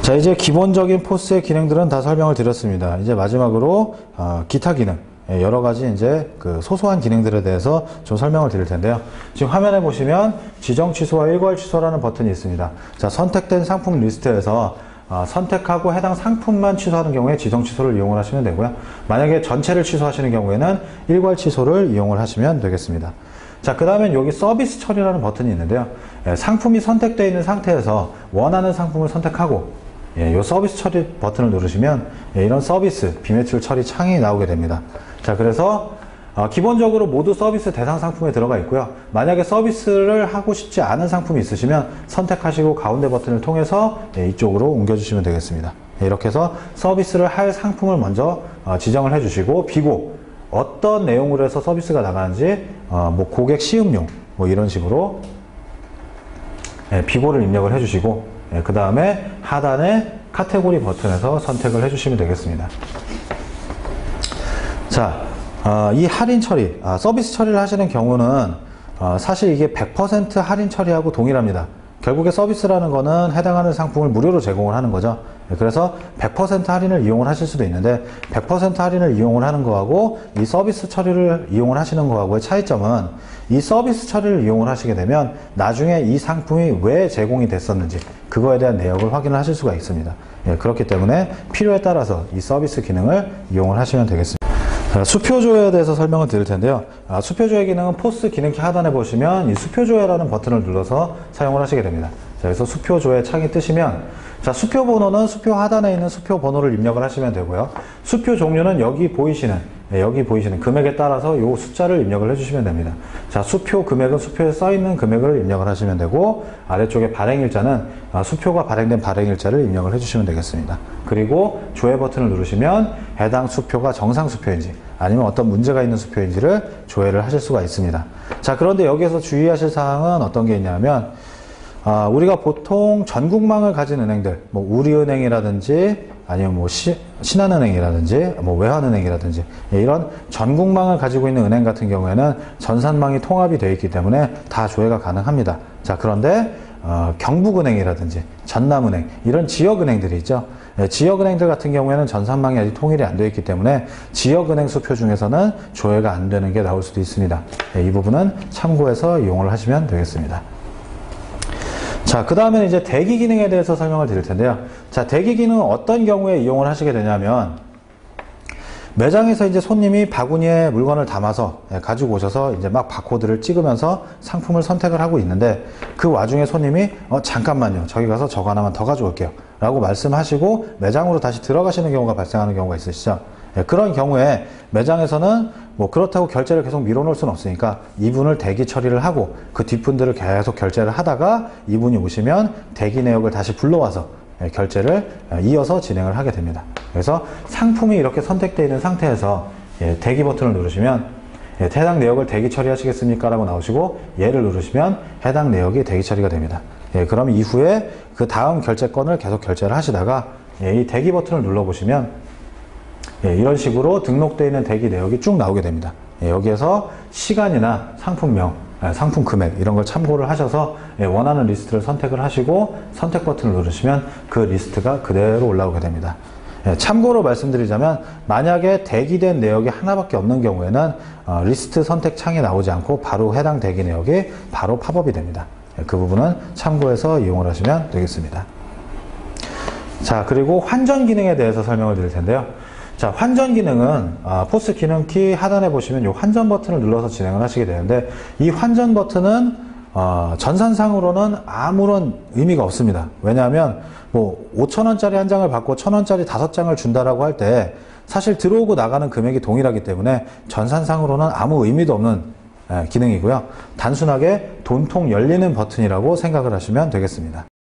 자, 이제 기본적인 포스의 기능들은 다 설명을 드렸습니다. 이제 마지막으로 기타 기능, 여러 가지 이제 그 소소한 기능들에 대해서 좀 설명을 드릴 텐데요. 지금 화면에 보시면 지정 취소와 일괄 취소라는 버튼이 있습니다. 자, 선택된 상품 리스트에서 선택하고 해당 상품만 취소하는 경우에 지정 취소를 이용을 하시면 되고요. 만약에 전체를 취소하시는 경우에는 일괄 취소를 이용을 하시면 되겠습니다. 자, 그 다음엔 여기 서비스 처리라는 버튼이 있는데요. 상품이 선택되어 있는 상태에서 원하는 상품을 선택하고 이 서비스 처리 버튼을 누르시면 이런 서비스 비매출 처리 창이 나오게 됩니다. 자, 그래서 기본적으로 모두 서비스 대상 상품에 들어가 있고요. 만약에 서비스를 하고 싶지 않은 상품이 있으시면 선택하시고 가운데 버튼을 통해서 이쪽으로 옮겨주시면 되겠습니다. 이렇게 해서 서비스를 할 상품을 먼저 지정을 해주시고, 비고 어떤 내용으로 해서 서비스가 나가는지 뭐 고객 시음용 뭐 이런 식으로 비고를 입력을 해주시고, 그 다음에 하단에 카테고리 버튼에서 선택을 해주시면 되겠습니다. 자, 이 할인 처리, 서비스 처리를 하시는 경우는 사실 이게 100% 할인 처리하고 동일합니다. 결국에 서비스라는 거는 해당하는 상품을 무료로 제공을 하는 거죠. 그래서 100% 할인을 이용을 하실 수도 있는데, 100% 할인을 이용을 하는 거하고 이 서비스 처리를 이용을 하시는 거하고의 차이점은, 이 서비스 처리를 이용을 하시게 되면 나중에 이 상품이 왜 제공이 됐었는지 그거에 대한 내역을 확인을 하실 수가 있습니다. 그렇기 때문에 필요에 따라서 이 서비스 기능을 이용을 하시면 되겠습니다. 수표 조회에 대해서 설명을 드릴 텐데요. 수표 조회 기능은 포스 기능키 하단에 보시면 이 수표 조회라는 버튼을 눌러서 사용을 하시게 됩니다. 자, 그래서 수표 조회 창이 뜨시면, 자, 수표 번호는 수표 하단에 있는 수표 번호를 입력을 하시면 되고요. 수표 종류는 여기 보이시는 금액에 따라서 이 숫자를 입력을 해주시면 됩니다. 자, 수표 금액은 수표에 써있는 금액을 입력을 하시면 되고, 아래쪽에 발행일자는 수표가 발행된 발행일자를 입력을 해주시면 되겠습니다. 그리고 조회 버튼을 누르시면 해당 수표가 정상 수표인지 아니면 어떤 문제가 있는 수표인지를 조회를 하실 수가 있습니다. 자, 그런데 여기에서 주의하실 사항은 어떤 게 있냐면, 우리가 보통 전국망을 가진 은행들, 뭐 우리은행이라든지 아니면 뭐 신한은행이라든지 뭐 외환은행이라든지 이런 전국망을 가지고 있는 은행 같은 경우에는 전산망이 통합이 되어 있기 때문에 다 조회가 가능합니다. 자, 그런데 경북은행이라든지 전남은행 이런 지역은행들이 있죠. 지역은행들 같은 경우에는 전산망이 아직 통일이 안 되어 있기 때문에 지역은행 수표 중에서는 조회가 안 되는 게 나올 수도 있습니다. 이 부분은 참고해서 이용을 하시면 되겠습니다. 자, 그 다음에 이제 대기 기능에 대해서 설명을 드릴 텐데요. 자, 대기 기능은 어떤 경우에 이용을 하시게 되냐면, 매장에서 이제 손님이 바구니에 물건을 담아서 가지고 오셔서 이제 막 바코드를 찍으면서 상품을 선택을 하고 있는데, 그 와중에 손님이 잠깐만요, 저기 가서 저거 하나만 더 가져올게요 라고 말씀하시고 매장으로 다시 들어가시는 경우가 발생하는 경우가 있으시죠. 그런 경우에 매장에서는 뭐 그렇다고 결제를 계속 밀어놓을 수는 없으니까 이분을 대기 처리를 하고 그 뒷분들을 계속 결제를 하다가 이분이 오시면 대기 내역을 다시 불러와서 결제를 이어서 진행을 하게 됩니다. 그래서 상품이 이렇게 선택되어 있는 상태에서 대기 버튼을 누르시면 해당 내역을 대기 처리하시겠습니까? 라고 나오시고 얘를 누르시면 해당 내역이 대기 처리가 됩니다. 그럼 이후에 그 다음 결제건을 계속 결제를 하시다가 이 대기 버튼을 눌러보시면 이런 식으로 등록되어 있는 대기 내역이 쭉 나오게 됩니다. 여기에서 시간이나 상품명, 상품 금액 이런 걸 참고를 하셔서 원하는 리스트를 선택을 하시고 선택 버튼을 누르시면 그 리스트가 그대로 올라오게 됩니다. 참고로 말씀드리자면, 만약에 대기된 내역이 하나밖에 없는 경우에는 리스트 선택 창이 나오지 않고 바로 해당 대기 내역이 바로 팝업이 됩니다. 그 부분은 참고해서 이용을 하시면 되겠습니다. 자, 그리고 환전 기능에 대해서 설명을 드릴 텐데요. 자, 환전 기능은 포스 기능키 하단에 보시면 이 환전 버튼을 눌러서 진행을 하시게 되는데, 이 환전 버튼은 전산상으로는 아무런 의미가 없습니다. 왜냐하면 뭐 5,000원짜리 한 장을 받고 1,000원짜리 5장을 준다라고 할 때 사실 들어오고 나가는 금액이 동일하기 때문에 전산상으로는 아무 의미도 없는 기능이고요. 단순하게 돈통 열리는 버튼이라고 생각을 하시면 되겠습니다.